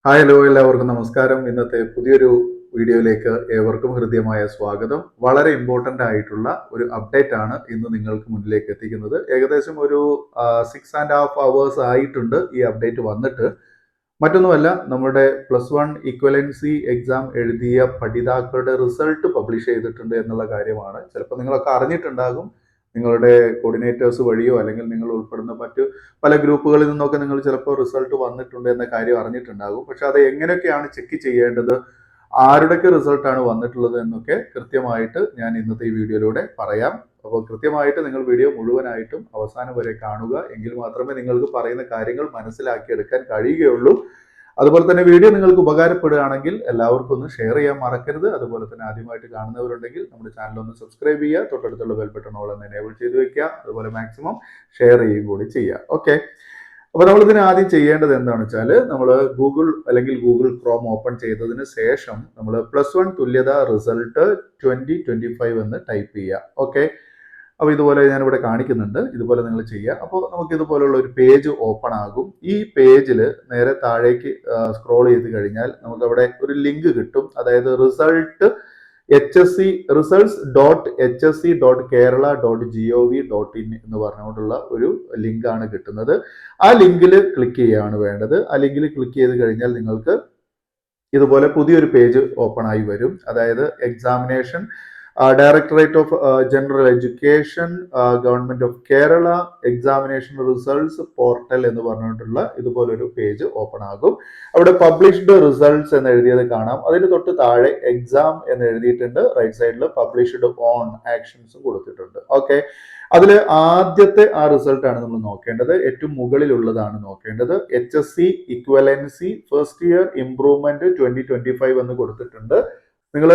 Hi hello എല്ലാവർക്കും നമസ്കാരം. ഇന്നത്തെ പുതിയൊരു വീഡിയോയിലേക്ക് ഏവർക്കും ഹൃദ്യമായ സ്വാഗതം. വളരെ ഇമ്പോർട്ടൻ്റ് ആയിട്ടുള്ള ഒരു അപ്ഡേറ്റ് ആണ് ഇന്ന് നിങ്ങൾക്ക് മുന്നിലേക്ക് എത്തിക്കുന്നത്. ഏകദേശം ഒരു 6.5 hours ആയിട്ടുണ്ട് ഈ അപ്ഡേറ്റ് വന്നിട്ട്. മറ്റൊന്നുമല്ല, നമ്മുടെ +1 ഇക്വലൻസി എക്സാം എഴുതിയ പഠിതാക്കളുടെ റിസൾട്ട് പബ്ലിഷ് ചെയ്തിട്ടുണ്ട് എന്നുള്ള കാര്യമാണ്. ചിലപ്പോൾ നിങ്ങളൊക്കെ അറിഞ്ഞിട്ടുണ്ടാകും. നിങ്ങളുടെ കോർഡിനേറ്റേഴ്സ് വഴിയോ അല്ലെങ്കിൽ നിങ്ങൾ ഉൾപ്പെടുന്ന മറ്റു പല ഗ്രൂപ്പുകളിൽ നിന്നൊക്കെ നിങ്ങൾ ചിലപ്പോൾ റിസൾട്ട് വന്നിട്ടുണ്ട് എന്ന കാര്യം അറിഞ്ഞിട്ടുണ്ടാകും. പക്ഷെ അത് എങ്ങനെയൊക്കെയാണ് ചെക്ക് ചെയ്യേണ്ടത്, ആരുടെയൊക്കെ റിസൾട്ടാണ് വന്നിട്ടുള്ളത് എന്നൊക്കെ കൃത്യമായിട്ട് ഞാൻ ഇന്നത്തെ ഈ വീഡിയോയിലൂടെ പറയാം. അപ്പോൾ കൃത്യമായിട്ട് നിങ്ങൾ വീഡിയോ മുഴുവനായിട്ടും അവസാനം വരെ കാണുക. എങ്കിൽ മാത്രമേ നിങ്ങൾക്ക് പറയുന്ന കാര്യങ്ങൾ മനസ്സിലാക്കിയെടുക്കാൻ കഴിയുകയുള്ളൂ. അതുപോലെ തന്നെ വീഡിയോ നിങ്ങൾക്ക് ഉപകാരപ്പെടുകയാണെങ്കിൽ എല്ലാവർക്കും ഒന്ന് ഷെയർ ചെയ്യാൻ മറക്കരുത്. അതുപോലെ തന്നെ ആദ്യമായിട്ട് കാണുന്നവരുണ്ടെങ്കിൽ നമ്മുടെ ചാനൽ ഒന്ന് സബ്സ്ക്രൈബ് ചെയ്യുക, തൊട്ടടുത്തുള്ള ബെൽ ബട്ടൺ ഓൾ ഒന്ന് എനേബിൾ ചെയ്ത് വെക്കുക. അതുപോലെ മാക്സിമം ഷെയർ ചെയ്യുകയും കൂടി ചെയ്യുക. ഓക്കെ, അപ്പോൾ നമ്മളിതിന് ആദ്യം ചെയ്യേണ്ടത് എന്താണെന്ന് വെച്ചാൽ, നമ്മൾ ഗൂഗിൾ അല്ലെങ്കിൽ ഗൂഗിൾ ക്രോം ഓപ്പൺ ചെയ്തതിന് ശേഷം നമ്മൾ +1 തുല്യത റിസൾട്ട് 2025 എന്ന് ടൈപ്പ് ചെയ്യുക. ഓക്കെ, അപ്പോൾ ഇതുപോലെ ഞാനിവിടെ കാണിക്കുന്നുണ്ട്. ഇതുപോലെ നിങ്ങൾ ചെയ്യുക. അപ്പോൾ നമുക്ക് ഇതുപോലുള്ള ഒരു പേജ് ഓപ്പൺ ആകും. ഈ പേജിൽ നേരെ താഴേക്ക് സ്ക്രോൾ ചെയ്ത് കഴിഞ്ഞാൽ നമുക്ക് അവിടെ ഒരു ലിങ്ക് കിട്ടും. അതായത് results.hsc.kerala.gov.in എന്ന് പറഞ്ഞുകൊണ്ടുള്ള ഒരു ലിങ്കാണ് കിട്ടുന്നത്. ആ ലിങ്കിൽ ക്ലിക്ക് ചെയ്യുകയാണ് വേണ്ടത്. ആ ലിങ്കിൽ ക്ലിക്ക് ചെയ്ത് കഴിഞ്ഞാൽ നിങ്ങൾക്ക് ഇതുപോലെ പുതിയൊരു പേജ് ഓപ്പൺ ആയി വരും. അതായത് examination directorate of general education, government of Kerala examination results portal എന്ന് പറഞ്ഞിട്ടുള്ള ഇതുപോലൊരു പേജ് ഓപ്പൺ ആകും. അവിടെ പബ്ലിഷ്ഡ് റിസൾട്ട്സ് എന്ന് എഴുതിയത് കാണാം. അതിന് തൊട്ട് താഴെ എക്സാം എന്ന് എഴുതിയിട്ടുണ്ട്. റൈറ്റ് സൈഡിൽ പബ്ലിഷ്ഡ് ഓൺ ആക്ഷൻസും കൊടുത്തിട്ടുണ്ട്. ഓക്കെ, അതിൽ ആദ്യത്തെ ആ റിസൾട്ടാണ് നമ്മൾ നോക്കേണ്ടത്. ഏറ്റവും മുകളിലുള്ളതാണ് നോക്കേണ്ടത്. HSC equivalency first year improvement 2025 എന്ന് കൊടുത്തിട്ടുണ്ട്. നിങ്ങൾ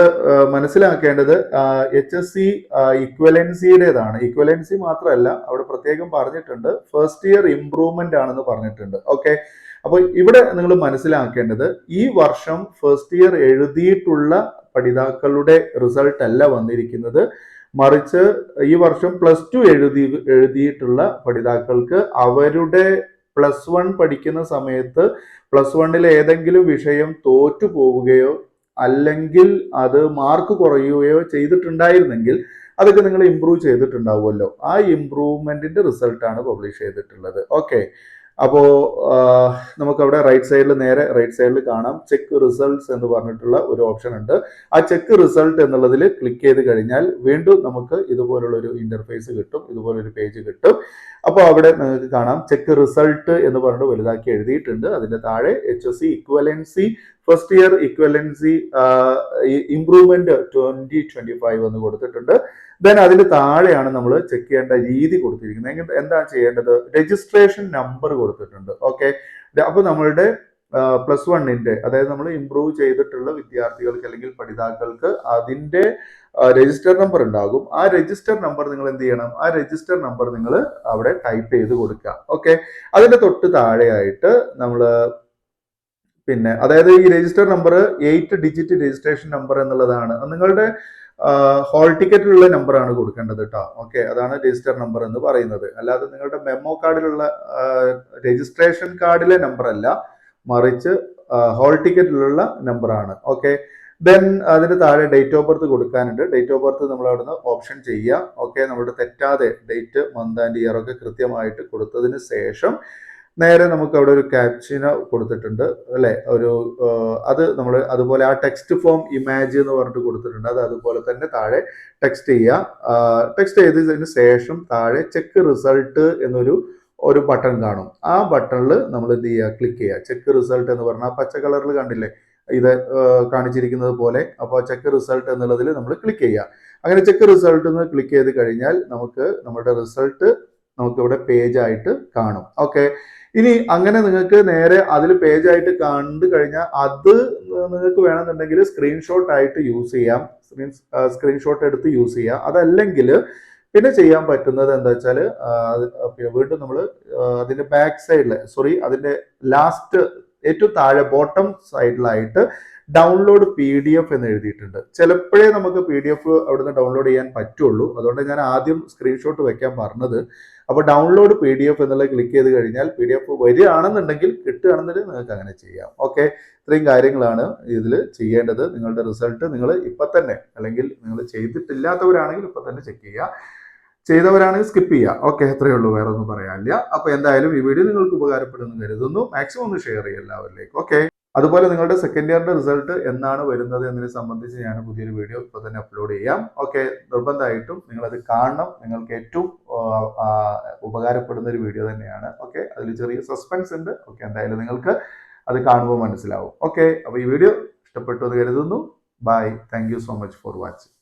മനസ്സിലാക്കേണ്ടത് HSC ഇക്വലൻസിയുടേതാണ്. ഇക്വലൻസി മാത്രമല്ല, അവിടെ പ്രത്യേകം പറഞ്ഞിട്ടുണ്ട് ഫസ്റ്റ് ഇയർ ഇംപ്രൂവ്മെന്റ് ആണെന്ന് പറഞ്ഞിട്ടുണ്ട്. ഓക്കെ, അപ്പോൾ ഇവിടെ നിങ്ങൾ മനസ്സിലാക്കേണ്ടത് ഈ വർഷം ഫസ്റ്റ് ഇയർ എഴുതിയിട്ടുള്ള പഠിതാക്കളുടെ റിസൾട്ട് അല്ല വന്നിരിക്കുന്നത്. മറിച്ച് ഈ വർഷം +2 എഴുതിയിട്ടുള്ള പഠിതാക്കൾക്ക് അവരുടെ +1 പഠിക്കുന്ന സമയത്ത് +1 ഏതെങ്കിലും വിഷയം തോറ്റു പോവുകയോ അല്ലെങ്കിൽ അത് മാർക്ക് കുറയുകയോ ചെയ്തിട്ടുണ്ടായിരുന്നെങ്കിൽ അതൊക്കെ നിങ്ങൾ ഇംപ്രൂവ് ചെയ്തിട്ടുണ്ടാവുമല്ലോ. ആ ഇംപ്രൂവ്മെന്റിന്റെ റിസൾട്ടാണ് പബ്ലിഷ് ചെയ്തിട്ടുള്ളത്. ഓക്കെ, അപ്പോൾ നമുക്കവിടെ നേരെ റൈറ്റ് സൈഡിൽ കാണാം ചെക്ക് റിസൾട്ട്സ് എന്ന് പറഞ്ഞിട്ടുള്ള ഒരു ഓപ്ഷൻ ഉണ്ട്. ആ ചെക്ക് റിസൾട്ട് എന്നുള്ളതിൽ ക്ലിക്ക് ചെയ്ത് കഴിഞ്ഞാൽ വീണ്ടും നമുക്ക് ഇതുപോലുള്ള ഒരു ഇന്റർഫേസ് കിട്ടും, ഇതുപോലൊരു പേജ് കിട്ടും. അപ്പോൾ അവിടെ നിങ്ങൾക്ക് കാണാം ചെക്ക് റിസൾട്ട് എന്ന് പറഞ്ഞിട്ട് വലുതാക്കി എഴുതിയിട്ടുണ്ട്. അതിന്റെ താഴെ HSC equivalency first year equivalency improvement 2025 എന്ന് കൊടുത്തിട്ടുണ്ട്. ദെൻ അതിന്റെ താഴെയാണ് നമ്മൾ ചെക്ക് ചെയ്യേണ്ട രീതി കൊടുത്തിരിക്കുന്നത്. എന്താ ചെയ്യേണ്ടത്? രജിസ്ട്രേഷൻ നമ്പർ കൊടുത്തിട്ടുണ്ട്. ഓക്കെ, അപ്പൊ നമ്മളുടെ +1 അതായത് നമ്മൾ ഇംപ്രൂവ് ചെയ്തിട്ടുള്ള വിദ്യാർത്ഥികൾക്ക് അല്ലെങ്കിൽ പഠിതാക്കൾക്ക് അതിന്റെ രജിസ്റ്റർ നമ്പർ ഉണ്ടാകും. ആ രജിസ്റ്റർ നമ്പർ നിങ്ങൾ എന്ത് ചെയ്യണം? ആ രജിസ്റ്റർ നമ്പർ നിങ്ങൾ അവിടെ ടൈപ്പ് ചെയ്ത് കൊടുക്കുക. ഓക്കെ, അതിന്റെ തൊട്ട് താഴെയായിട്ട് നമ്മൾ അതായത് ഈ register number 8 digit registration number എന്നുള്ളതാണ്. നിങ്ങളുടെ ഹോൾ ടിക്കറ്റിലുള്ള നമ്പറാണ് കൊടുക്കേണ്ടത് കേട്ടോ. ഓക്കെ, അതാണ് രജിസ്റ്റർ നമ്പർ എന്ന് പറയുന്നത്. അല്ലാതെ നിങ്ങളുടെ മെമ്മോ കാർഡിലുള്ള രജിസ്ട്രേഷൻ കാർഡിലെ നമ്പർ അല്ല, മറിച്ച് ഹോൾ ടിക്കറ്റിലുള്ള നമ്പറാണ്. ഓക്കെ, ദെൻ അതിന് താഴെ ഡേറ്റ് ഓഫ് ബർത്ത് കൊടുക്കാനുണ്ട്. ഡേറ്റ് ഓഫ് ബർത്ത് നമ്മൾ അവിടുന്ന് ഓപ്ഷൻ ചെയ്യുക. ഓക്കെ, നമ്മുടെ തെറ്റാതെ ഡേറ്റ്, മന്ത് ആൻഡ് ഇയർ ഒക്കെ കൃത്യമായിട്ട് കൊടുത്തതിന് ശേഷം നേരെ നമുക്ക് അവിടെ ഒരു ക്യാപ്ചിന കൊടുത്തിട്ടുണ്ട് അല്ലെ, അത് നമ്മൾ അതുപോലെ ആ ടെക്സ്റ്റ് ഫോം ഇമേജ് എന്ന് പറഞ്ഞിട്ട് കൊടുത്തിട്ടുണ്ട്. അത് അതുപോലെ തന്നെ താഴെ ടെക്സ്റ്റ് ചെയ്യുക. ടെക്സ്റ്റ് ചെയ്തതിന് ശേഷം താഴെ ചെക്ക് റിസൾട്ട് എന്നൊരു ബട്ടൺ കാണും. ആ ബട്ടണിൽ നമ്മൾ എന്ത് ചെയ്യുക? ക്ലിക്ക് ചെയ്യുക. ചെക്ക് റിസൾട്ട് എന്ന് പറഞ്ഞാൽ പച്ച കളറിൽ കണ്ടില്ലേ ഇത് കാണിച്ചിരിക്കുന്നത് പോലെ. അപ്പോൾ ചെക്ക് റിസൾട്ട് എന്നുള്ളതിൽ നമ്മൾ ക്ലിക്ക് ചെയ്യുക. അങ്ങനെ ചെക്ക് റിസൾട്ട് എന്ന് ക്ലിക്ക് ചെയ്ത് കഴിഞ്ഞാൽ നമ്മുടെ റിസൾട്ട് ഇവിടെ പേജായിട്ട് കാണും. ഓക്കെ, ഇനി അങ്ങനെ നിങ്ങൾക്ക് നേരെ അതിൽ പേജായിട്ട് കണ്ടു കഴിഞ്ഞാൽ അത് നിങ്ങൾക്ക് വേണമെന്നുണ്ടെങ്കിൽ സ്ക്രീൻഷോട്ട് ആയിട്ട് യൂസ് ചെയ്യാം. സ്ക്രീൻഷോട്ട് എടുത്ത് യൂസ് ചെയ്യാം. അതല്ലെങ്കിൽ പിന്നെ ചെയ്യാൻ പറ്റുന്നത് എന്താ വെച്ചാൽ വീണ്ടും നമ്മൾ അതിന്റെ ബാക്ക് സൈഡിൽ അതിന്റെ ലാസ്റ്റ് ഏറ്റവും താഴെ ബോട്ടം സൈഡിലായിട്ട് ഡൗൺലോഡ് PDF എന്ന് എഴുതിയിട്ടുണ്ട്. ചിലപ്പോഴേ നമുക്ക് PDF അവിടുന്ന് ഡൗൺലോഡ് ചെയ്യാൻ പറ്റുള്ളൂ. അതുകൊണ്ട് ഞാൻ ആദ്യം സ്ക്രീൻഷോട്ട് വെക്കാൻ പറഞ്ഞത്. അപ്പോൾ ഡൗൺലോഡ് PDF എന്നുള്ള ക്ലിക്ക് ചെയ്ത് കഴിഞ്ഞാൽ PDF വരികയാണെന്നുണ്ടെങ്കിൽ കിട്ടുകയാണെന്നുണ്ടെങ്കിൽ നിങ്ങൾക്ക് അങ്ങനെ ചെയ്യാം. ഓക്കെ, ഇത്രയും കാര്യങ്ങളാണ് ഇതിൽ ചെയ്യേണ്ടത്. നിങ്ങളുടെ റിസൾട്ട് നിങ്ങൾ ഇപ്പം തന്നെ, അല്ലെങ്കിൽ നിങ്ങൾ ചെയ്തിട്ടില്ലാത്തവരാണെങ്കിൽ ഇപ്പം തന്നെ ചെക്ക് ചെയ്യുക, ചെയ്തവരാണെങ്കിൽ സ്കിപ്പ് ചെയ്യുക. ഓക്കെ, അത്രയേ ഉള്ളൂ, വേറെ ഒന്നും പറയാനില്ല. അപ്പോൾ എന്തായാലും ഈ വീഡിയോ നിങ്ങൾക്ക് ഉപകാരപ്പെടുമെന്ന് കരുതുന്നു. മാക്സിമം ഒന്ന് ഷെയർ ചെയ്യുക എല്ലാവരിലേക്കും. ഓക്കെ, അതുപോലെ നിങ്ങളുടെ സെക്കൻഡ് ഇയറിന്റെ റിസൾട്ട് എന്നാണ് വരുന്നത് എന്നതിനെ സംബന്ധിച്ച് ഞാൻ പുതിയൊരു വീഡിയോ ഇപ്പോൾ തന്നെ അപ്ലോഡ് ചെയ്യാം. ഓക്കെ, നിർബന്ധമായിട്ടും നിങ്ങളത് കാണണം. നിങ്ങൾക്ക് ഏറ്റവും ഉപകാരപ്പെടുന്ന ഒരു വീഡിയോ തന്നെയാണ്. ഓക്കെ, അതിൽ ചെറിയ സസ്പെൻസ് ഉണ്ട്. ഓക്കെ, എന്തായാലും നിങ്ങൾക്ക് അത് കാണുമ്പോൾ മനസ്സിലാവും. ഓക്കെ, അപ്പോൾ ഈ വീഡിയോ ഇഷ്ടപ്പെട്ടു എന്ന് കരുതുന്നു. Bye, thank you so much for watching.